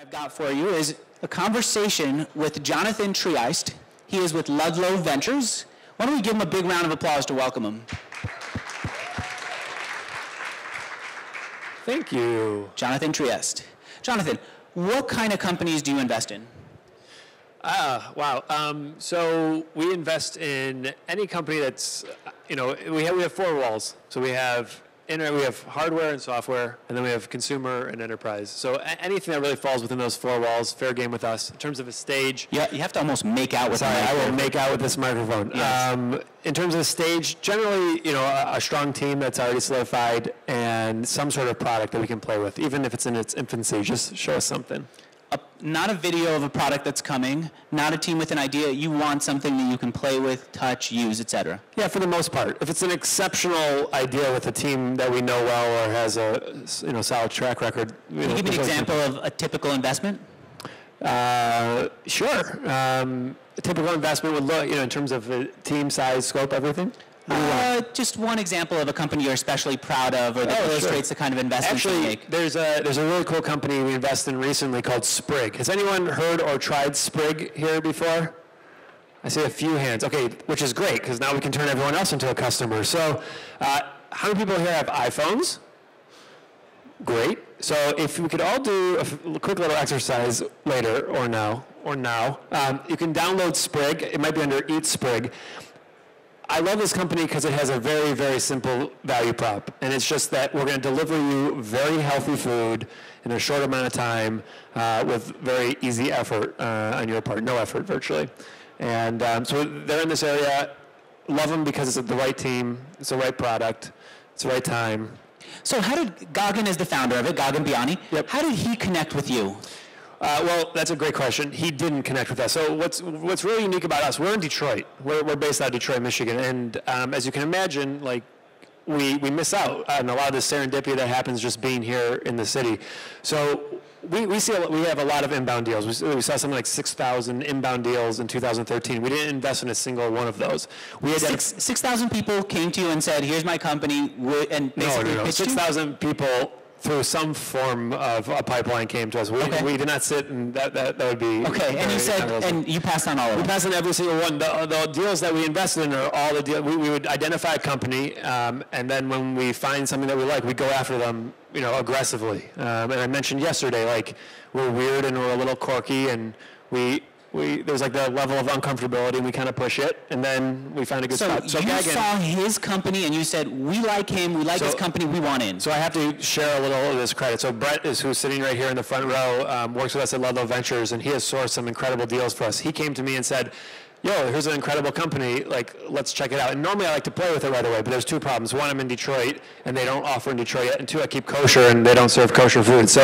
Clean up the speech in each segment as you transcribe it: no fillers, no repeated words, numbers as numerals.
I've got for you is a conversation with Jonathon Triest. He is with Ludlow Ventures. Why don't we give him a big round of applause to welcome him? Thank you. Jonathon Triest. Jonathon, what kind of companies do you invest in? Wow. So we invest in any company that's, we have four walls. So we have hardware and software, and then we have consumer and enterprise. So anything that really falls within those four walls, fair game with us. In terms of a stage. Yeah, you have to almost make out with. Sorry, I will make out with this microphone. Yes. In terms of the stage, generally, a strong team that's already solidified and some sort of product that we can play with, even if it's in its infancy. Just show us something. Not a video of a product that's coming, not a team with an idea. You want something that you can play with, touch, use, etc. Yeah, for the most part. If it's an exceptional idea with a team that we know well or has a solid track record. Can you give me an example of a typical investment? Sure. A typical investment would look, in terms of team size, scope, everything. Just one example of a company you're especially proud of, or that illustrates the kind of investments you make. There's a really cool company we invested in recently called Sprig. Has anyone heard or tried Sprig here before? I see a few hands. Okay, which is great because now we can turn everyone else into a customer. So, how many people here have iPhones? Great. So if we could all do a quick little exercise later or now, you can download Sprig. It might be under Eat Sprig. I love this company because it has a very, very simple value prop. And it's just that we're going to deliver you very healthy food in a short amount of time with very easy effort on your part. No effort, virtually. And so they're in this area. Love them because it's the right team. It's the right product. It's the right time. So how did Gagan, is the founder of it, Gagan Biani, Yep. How did he connect with you? Well, that's a great question. He didn't connect with us. So what's really unique about us, we're in Detroit. We're based out of Detroit, Michigan. And as you can imagine, we miss out on a lot of the serendipity that happens just being here in the city. So we have a lot of inbound deals. We saw something like 6,000 inbound deals in 2013. We didn't invest in a single one of those. We had 6,000 people came to you and said, "Here's my company," and basically no. 6,000 people through some form of a pipeline came to us. We did not sit, and that would be okay. And you said, and you passed on all of them. We passed on every single one. The deals that we invested in are all the deals. We would identify a company, and then when we find something that we like, we go after them, aggressively. And I mentioned yesterday, we're weird and we're a little quirky, and there's the level of uncomfortability, and we kind of push it, and then we find a good spot. So you saw his company, and you said, "We like him. We like his company. We want in." So I have to share a little of this credit. So Brett who's sitting right here in the front row, works with us at Ludlow Ventures, and he has sourced some incredible deals for us. He came to me and said, "Yo, here's an incredible company. Let's check it out." And normally I like to play with it right away, but there's two problems. One, I'm in Detroit, and they don't offer in Detroit yet. And two, I keep kosher, and they don't serve kosher food. So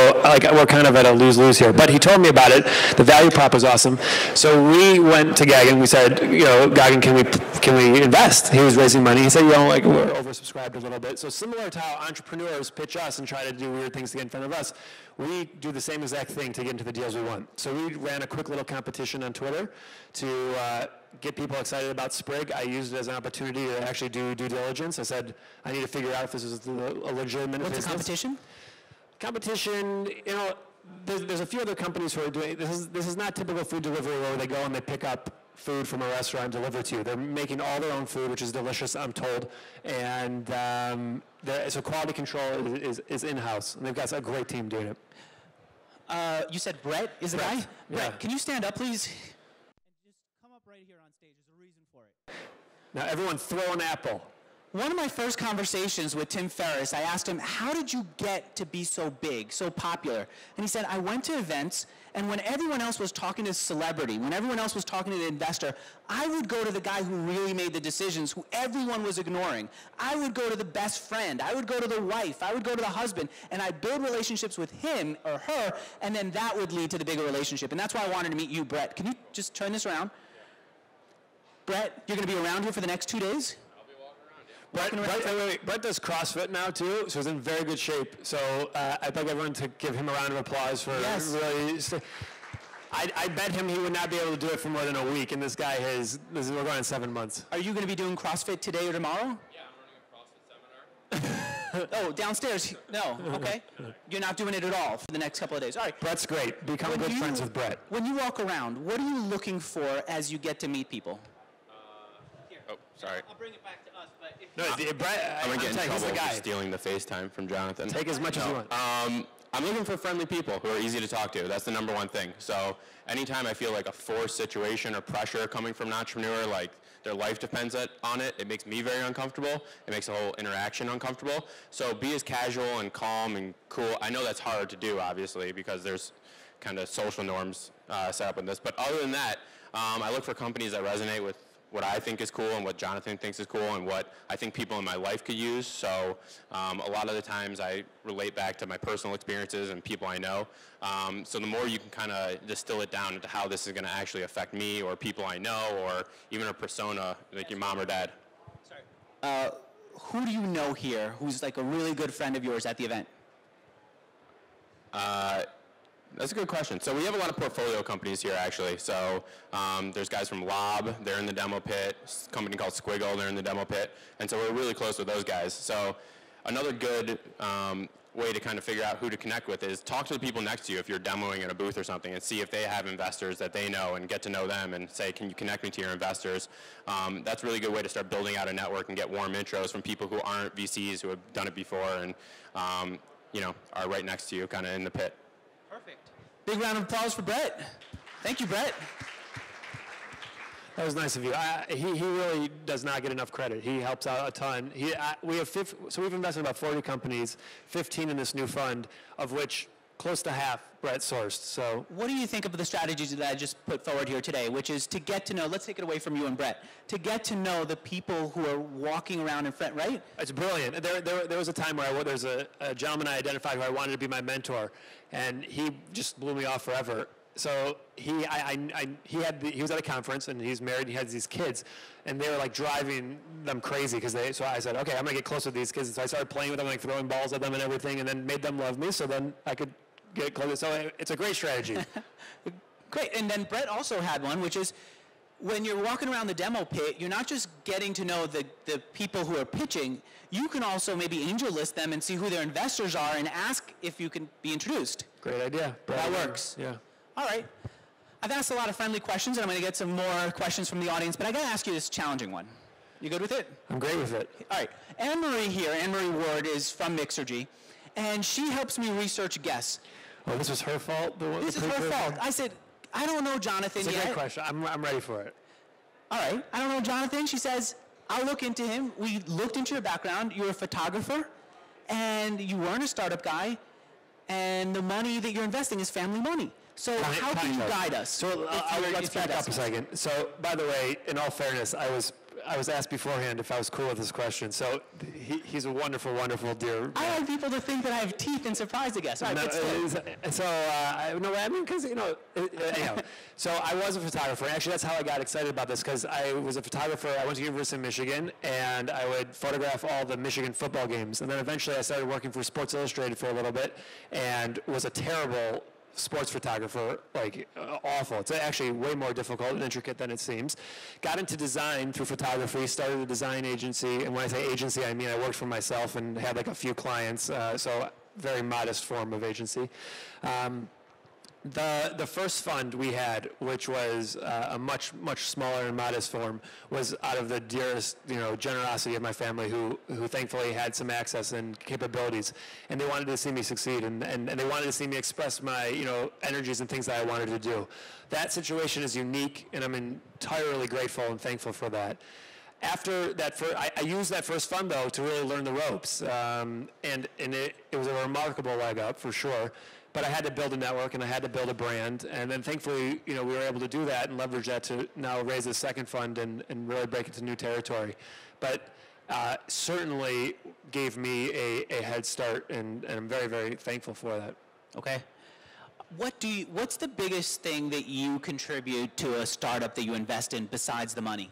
we're kind of at a lose-lose here. But he told me about it. The value prop was awesome. So we went to Gagan. We said, Gagan, can we invest? He was raising money. He said, we're oversubscribed a little bit. So similar to how entrepreneurs pitch us and try to do weird things to get in front of us, we do the same exact thing to get into the deals we want. So we ran a quick little competition on Twitter to get people excited about Sprig. I used it as an opportunity to actually do due diligence. I said, I need to figure out if this is a legitimate business. What's the competition? Competition, there's a few other companies who are doing, this is not typical food delivery where they go and they pick up food from a restaurant and deliver to you. They're making all their own food, which is delicious, I'm told. And so quality control is in-house, and they've got a great team doing it. You said Brett is the guy? Yeah. Brett, can you stand up, please? And just come up right here on stage. There's a reason for it. Now, everyone throw an apple. One of my first conversations with Tim Ferriss, I asked him, how did you get to be so big, so popular? And he said, I went to events, and when everyone else was talking to celebrity, when everyone else was talking to the investor, I would go to the guy who really made the decisions, who everyone was ignoring. I would go to the best friend. I would go to the wife. I would go to the husband. And I'd build relationships with him or her, and then that would lead to the bigger relationship. And that's why I wanted to meet you, Brett. Can you just turn this around? Brett, you're going to be around here for the next 2 days? Brett does CrossFit now too, so he's in very good shape. So I'd like everyone to give him a round of applause for really. I bet him he would not be able to do it for more than a week, and this guy we're going on 7 months. Are you going to be doing CrossFit today or tomorrow? Yeah, I'm running a CrossFit seminar. Oh, downstairs? No. Okay. You're not doing it at all for the next couple of days. All right. Brett's great. Become good friends with Brett. When you walk around, what are you looking for as you get to meet people? Oh, sorry. I'll bring it back to us, but if Brett, I'm going to get in trouble the for guy. stealing the FaceTime from Jonathon. Take as much as you want. I'm looking for friendly people who are easy to talk to. That's the number one thing. So anytime I feel like a forced situation or pressure coming from an entrepreneur, like their life depends on it, it makes me very uncomfortable. It makes the whole interaction uncomfortable. So be as casual and calm and cool. I know that's hard to do, obviously, because there's kind of social norms set up in this. But other than that, I look for companies that resonate with what I think is cool and what Jonathon thinks is cool and what I think people in my life could use. So a lot of the times I relate back to my personal experiences and people I know. So the more you can kind of distill it down into how this is going to actually affect me or people I know or even a persona like your mom or dad. Sorry. Who do you know here who's like a really good friend of yours at the event? That's a good question. So we have a lot of portfolio companies here, actually. So there's guys from Lob, they're in the demo pit. A company called Squiggle, they're in the demo pit. And so we're really close with those guys. So another good way to kind of figure out who to connect with is talk to the people next to you if you're demoing in a booth or something and see if they have investors that they know and get to know them and say, can you connect me to your investors? That's a really good way to start building out a network and get warm intros from people who aren't VCs, who have done it before and are right next to you, kind of in the pit. Perfect. Big round of applause for Brett. Thank you, Brett. That was nice of you. He really does not get enough credit. He helps out a ton. We've invested in about 40 companies, 15 in this new fund, of which close to half Brett sourced. So what do you think of the strategies that I just put forward here today, which is to get to know, let's take it away from you and Brett, to get to know the people who are walking around in front, right? It's brilliant. There was a time where there's a gentleman I identified who I wanted to be my mentor, and he just blew me off forever. So he was at a conference and he's married. He has these kids, and they were like driving them crazy So I said, okay, I'm gonna get close with these kids. And so I started playing with them, like throwing balls at them and everything, and then made them love me. So then I could get closer. So it's a great strategy. Great. And then Brett also had one, which is when you're walking around the demo pit, you're not just getting to know the people who are pitching. You can also maybe angel list them and see who their investors are and ask if you can be introduced. Great idea. That works. Yeah. All right. I've asked a lot of friendly questions, and I'm going to get some more questions from the audience, but I got to ask you this challenging one. You good with it? I'm great with it. All right. Anne-Marie here, Anne-Marie Ward, is from Mixergy, and she helps me research guests. Oh, this was her fault? This is her fault. I said, I don't know Jonathon yet. It's a great question. I'm ready for it. All right. I don't know Jonathon. She says, I'll look into him. We looked into your background. You're a photographer, and you weren't a startup guy, and the money that you're investing is family money. So how can you guide us? So let's back up a second. So, by the way, in all fairness, I was asked beforehand if I was cool with this question. So he's a wonderful, wonderful dear. I like people to think that I have teeth and surprise the guests. All right, So I was a photographer. Actually, that's how I got excited about this, because I was a photographer. I went to University of Michigan, and I would photograph all the Michigan football games. And then eventually I started working for Sports Illustrated for a little bit, and was a terrible sports photographer, awful. It's actually way more difficult and intricate than it seems. Got into design through photography, started a design agency, and when I say agency, I mean I worked for myself and had a few clients, so very modest form of agency. The first fund we had, which was a much smaller and modest form, was out of the dearest generosity of my family, who thankfully had some access and capabilities, and they wanted to see me succeed, and they wanted to see me express my energies and things that I wanted to do. That situation is unique, and I'm entirely grateful and thankful for that. After that, I used that first fund, though, to really learn the ropes, and it was a remarkable leg up for sure. But I had to build a network and I had to build a brand, and then thankfully, we were able to do that and leverage that to now raise a second fund and really break into new territory. But certainly gave me a head start, and I'm very, very thankful for that. Okay. What's the biggest thing that you contribute to a startup that you invest in besides the money?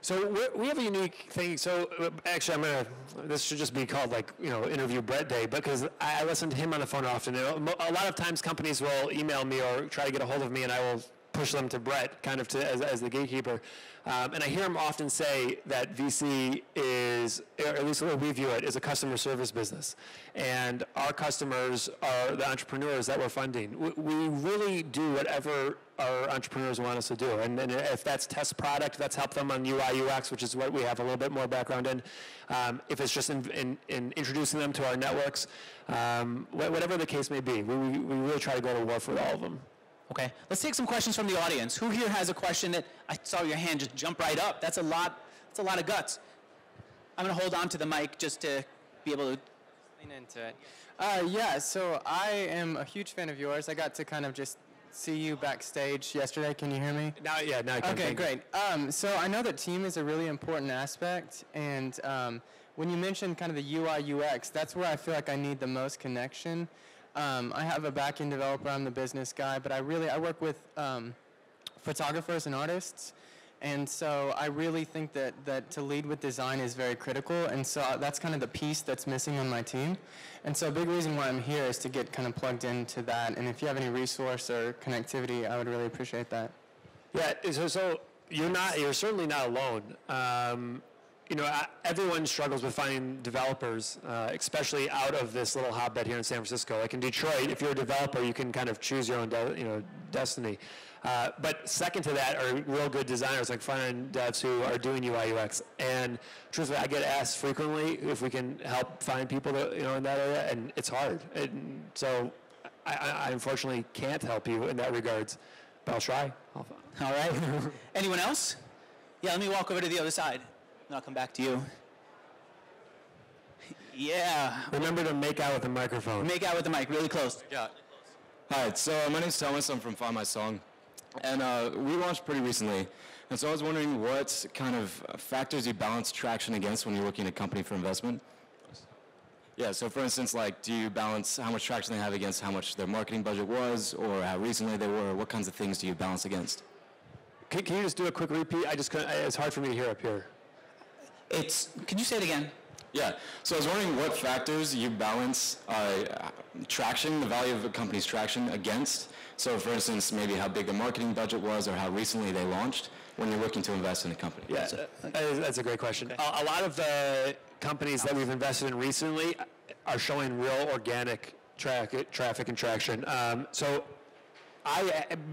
So we have a unique thing. So actually, this should just be called interview Brett Day, because I listen to him on the phone often. A lot of times companies will email me or try to get a hold of me, and I will push them to Brett, kind of as the gatekeeper. And I hear him often say that VC is, or at least the way we view it, is a customer service business. And our customers are the entrepreneurs that we're funding. We really do whatever our entrepreneurs want us to do. And if that's test product, that's help them on UI, UX, which is what we have a little bit more background in. If it's just in introducing them to our networks, whatever the case may be, we really try to go to war for all of them. Okay, let's take some questions from the audience. Who here has a question that I saw your hand just jump right up? That's a lot of guts. I'm going to hold on to the mic just to be able to lean into it. Yeah, so I am a huge fan of yours. I got to kind of just see you backstage yesterday. Can you hear me? Now I can. Okay, great. So I know that team is a really important aspect, and when you mentioned kind of the UI, UX, that's where I feel like I need the most connection. I have a back-end developer, I'm the business guy, but I work with photographers and artists, and so I really think that to lead with design is very critical, and so that's kind of the piece that's missing on my team. And so a big reason why I'm here is to get kind of plugged into that, and if you have any resource or connectivity, I would really appreciate that. Yeah, so you're certainly not alone. Everyone struggles with finding developers, especially out of this little hotbed here in San Francisco. Like in Detroit, if you're a developer, you can kind of choose your own, destiny. But second to that are real good designers like front-end devs who are doing UI, UX. And truthfully, I get asked frequently if we can help find people that, in that area, and it's hard. And so I unfortunately can't help you in that regards, but I'll try. All right. Anyone else? Yeah, let me walk over to the other side. And I'll come back to you. Yeah. Remember to make out with the microphone. Make out with the mic, really close. Yeah. Hi, so my name's Thomas. I'm from Find My Song. And we launched pretty recently. And so I was wondering what kind of factors you balance traction against when you're looking at a company for investment. Yeah, so for instance, do you balance how much traction they have against how much their marketing budget was, or how recently they were? What kinds of things do you balance against? Can you just do a quick repeat? It's hard for me to hear up here. Can you say it again? Yeah, so I was wondering what factors you balance traction, the value of a company's traction against. So for instance, maybe how big the marketing budget was or how recently they launched when you're looking to invest in a company. Yeah, that's a great question. Okay. A lot of the companies that we've invested in recently are showing real organic traffic and traction.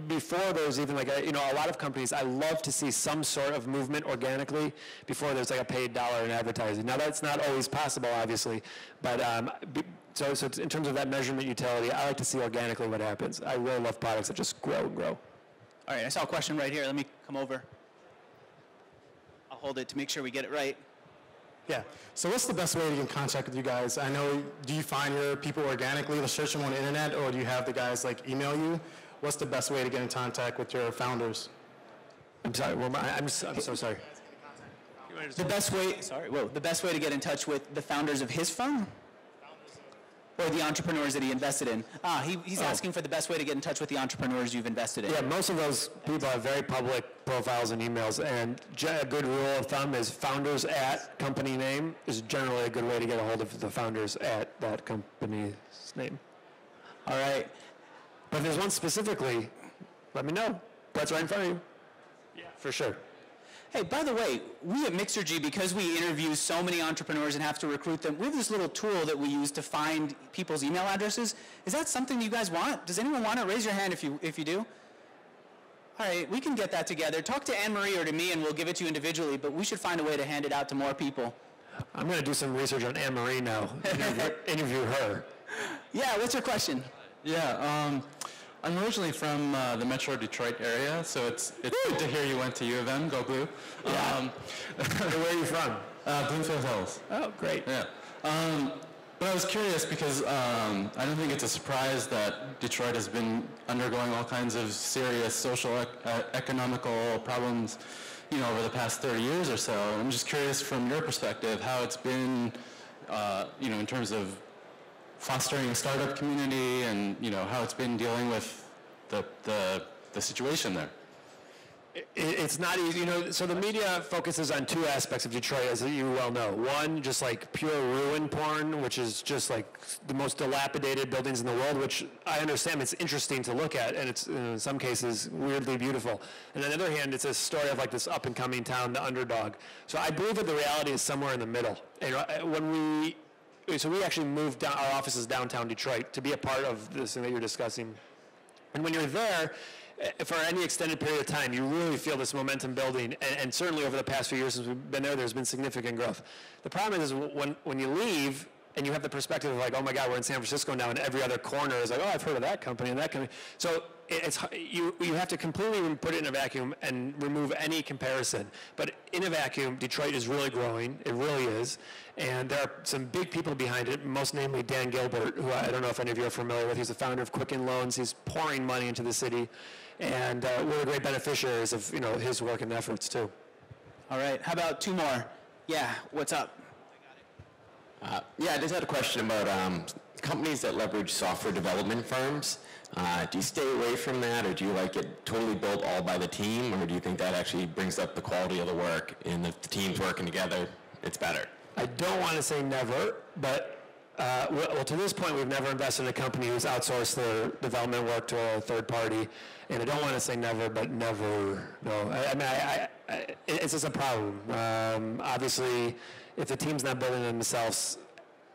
Before there was even a lot of companies, I love to see some sort of movement organically before there's a paid dollar in advertising. Now that's not always possible, obviously, but so in terms of that measurement utility, I like to see organically what happens. I really love products that just grow and grow. All right, I saw a question right here. Let me come over. I'll hold it to make sure we get it right. Yeah. So what's the best way to get in contact with you guys? I know, do you find your people organically to search them on the internet, or do you have the guys email you? What's the best way to get in contact with your founders? I'm sorry. I'm so sorry. The best way to get in touch with the founders of his firm? Or the entrepreneurs that he invested in? He's asking for the best way to get in touch with the entrepreneurs you've invested in. Yeah, most of those people have very public profiles and emails, and a good rule of thumb is founders at company name is generally a good way to get a hold of the founders at that company's name. All right. But if there's one specifically, let me know. That's right in front of you. Yeah, for sure. Hey, by the way, we at Mixergy, because we interview so many entrepreneurs and have to recruit them, we have this little tool that we use to find people's email addresses. Is that something you guys want? Does anyone want it? Raise your hand if you do. All right, we can get that together. Talk to Anne-Marie or to me, and we'll give it to you individually, but we should find a way to hand it out to more people. I'm going to do some research on Anne-Marie now. Interview her. Yeah, what's your question? Yeah, I'm originally from the Metro Detroit area, so it's good to hear you went to U of M. Go Blue. Yeah. Where are you from? Bloomfield Hills. Oh, great. Yeah. But I was curious because I don't think it's a surprise that Detroit has been undergoing all kinds of serious social, economical problems, over the past 30 years or so. And I'm just curious from your perspective how it's been, in terms of fostering a startup community and how it's been dealing with the situation there. It's not easy, you know, so the media focuses on two aspects of Detroit, as you well know. One, just like pure ruin porn, which is just like the most dilapidated buildings in the world, which I understand it's interesting to look at, and it's in some cases weirdly beautiful. And on the other hand, it's a story of like this up-and-coming town, the underdog. So I believe that the reality is somewhere in the middle. So we actually moved down our offices downtown Detroit to be a part of this thing that you're discussing. And when you're there, for any extended period of time, you really feel this momentum building, and certainly over the past few years since we've been there, there's been significant growth. The problem is when you leave and you have the perspective of like, oh my God, we're in San Francisco now, and every other corner is like, oh, I've heard of that company and that company. So you have to completely put it in a vacuum and remove any comparison. But in a vacuum, Detroit is really growing. It really is. And there are some big people behind it, most namely Dan Gilbert, who I don't know if any of you are familiar with. He's the founder of Quicken Loans. He's pouring money into the city. And we're the great beneficiaries of his work and efforts too. All right, how about two more? Yeah, what's up? Yeah, I just had a question about companies that leverage software development firms. Do you stay away from that, or do you like it totally built all by the team, or do you think that actually brings up the quality of the work, and if the team's working together, it's better? I don't want to say never, but well, to this point, we've never invested in a company who's outsourced their development work to a third party, and I don't want to say never, but never. No, I mean, it's just a problem. Obviously, if the team's not building themselves,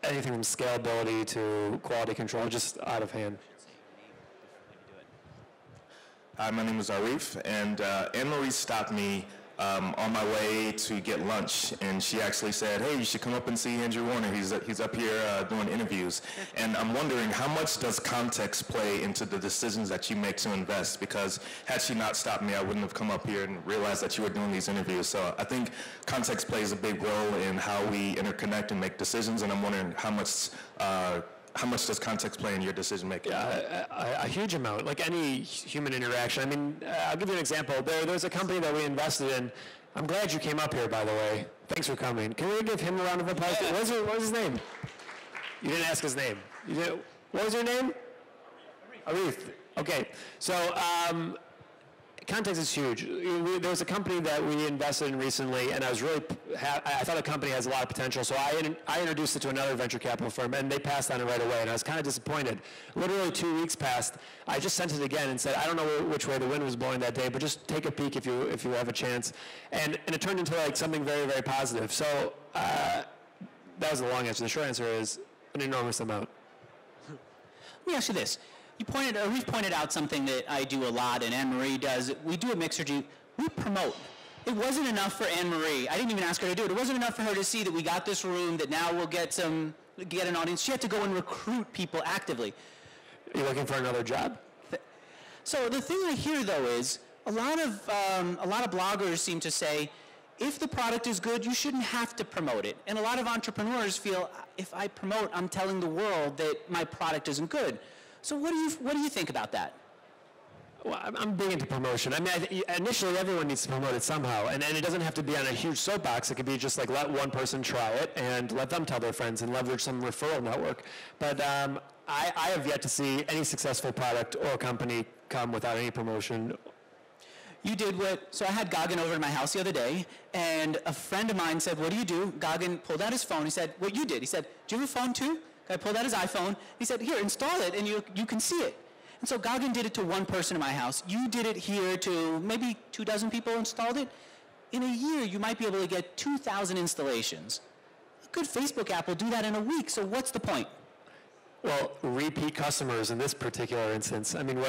anything from scalability to quality control, just out of hand. Hi, my name is Arif, and Anne-Marie stopped me on my way to get lunch, and she actually said, hey, you should come up and see Andrew Warner. He's up here doing interviews. And I'm wondering, how much does context play into the decisions that you make to invest? Because had she not stopped me, I wouldn't have come up here and realized that you were doing these interviews. So I think context plays a big role in how we interconnect and make decisions, and I'm wondering how much does context play in your decision making? A huge amount, like any human interaction. I mean, I'll give you an example. There's a company that we invested in. I'm glad you came up here, by the way. Thanks for coming. Can we give him a round of applause? Yeah. What was his name? You didn't ask his name. What was your name? Arif. Okay. So context is huge. There was a company that we invested in recently, and I thought the company has a lot of potential, so I introduced it to another venture capital firm, and they passed on it right away, and I was kind of disappointed. Literally 2 weeks passed. I just sent it again and said, I don't know which way the wind was blowing that day, but just take a peek if you have a chance. And it turned into like something very, very positive. So that was the long answer. The short answer is an enormous amount. Let me ask you this. We've pointed out something that I do a lot, and Anne-Marie does. We do at Mixergy. We promote. It wasn't enough for Anne-Marie. I didn't even ask her to do it. It wasn't enough for her to see that we got this room, that now we'll get an audience. She had to go and recruit people actively. Are you looking for another job? So the thing I hear, though, is a lot of bloggers seem to say, if the product is good, you shouldn't have to promote it. And a lot of entrepreneurs feel, if I promote, I'm telling the world that my product isn't good. So what do you think about that? Well, I'm big into promotion. I mean, initially everyone needs to promote it somehow, and it doesn't have to be on a huge soapbox. It could be just like let one person try it and let them tell their friends and leverage some referral network. But I have yet to see any successful product or company come without any promotion. You did so I had Goggin over to my house the other day, and a friend of mine said, what do you do? Goggin pulled out his phone. He said, what you did? He said, do you have a phone too? I pulled out his iPhone. He said, here, install it, and you can see it. And so Goggin did it to one person in my house. You did it here to maybe 24 people installed it. In a year, you might be able to get 2,000 installations. A good Facebook app will do that in a week, so what's the point? Well, repeat customers in this particular instance. I mean,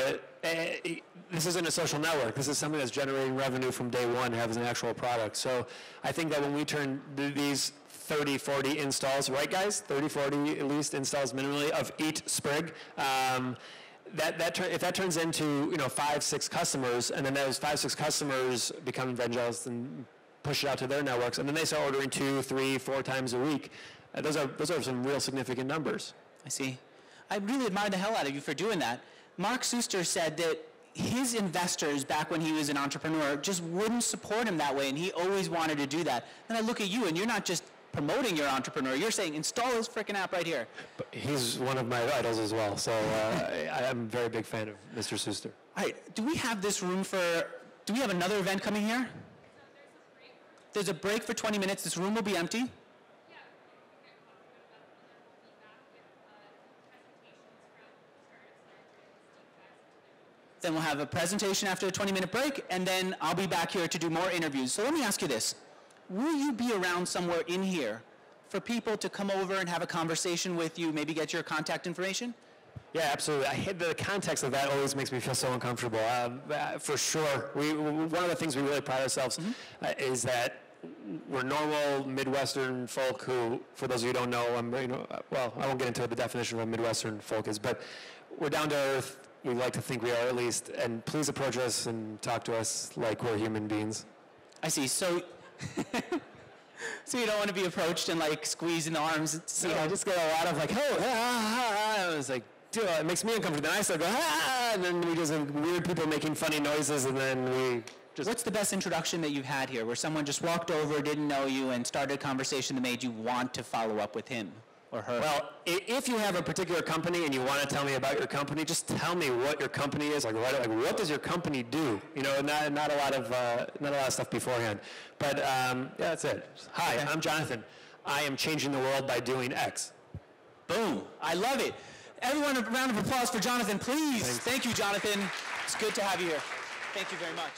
this isn't a social network. This is something that's generating revenue from day one, has an actual product. So I think that when we turn these 30, 40 installs, right guys? 30, 40 at least installs minimally of each sprig. If that turns into 5, 6 customers, and then those 5, 6 customers become evangelists and push it out to their networks, and then they start ordering 2, 3, 4 times a week. Those are some real significant numbers. I see. I really admire the hell out of you for doing that. Mark Suster said that his investors, back when he was an entrepreneur, just wouldn't support him that way, and he always wanted to do that. And I look at you, and you're not just promoting your entrepreneur, you're saying install this freaking app right here. But he's one of my idols as well, so I'm a very big fan of Mr. Suster. All right, do we have this room Do we have another event coming here? There's a break for 20 minutes. This room will be empty. Then we'll have a presentation after a 20-minute break, and then I'll be back here to do more interviews. So let me ask you this. Will you be around somewhere in here for people to come over and have a conversation with you, maybe get your contact information? Yeah, absolutely. I hate the context of that always makes me feel so uncomfortable. For sure. One of the things we really pride ourselves is that we're normal Midwestern folk who, for those of you who don't know, well, I won't get into the definition of what Midwestern folk is, but we're down to earth. We like to think we are, at least, and please approach us and talk to us like we're human beings. I see. So, so you don't want to be approached and like squeeze in the arms. No, I just get a lot of like, oh, it's like, dude, it makes me uncomfortable. Then I start going, and then we just have weird people making funny noises, and then we just. What's the best introduction that you've had here, where someone just walked over, didn't know you, and started a conversation that made you want to follow up with him or her? Well, if you have a particular company and you want to tell me about your company, just tell me what your company is. Like what does your company do? You know, not a lot of stuff beforehand. But yeah, that's it. Hi, okay. I'm Jonathon. I am changing the world by doing X. Boom! I love it. Everyone, a round of applause for Jonathon, please. Thanks. Thank you, Jonathon. It's good to have you here. Thank you very much.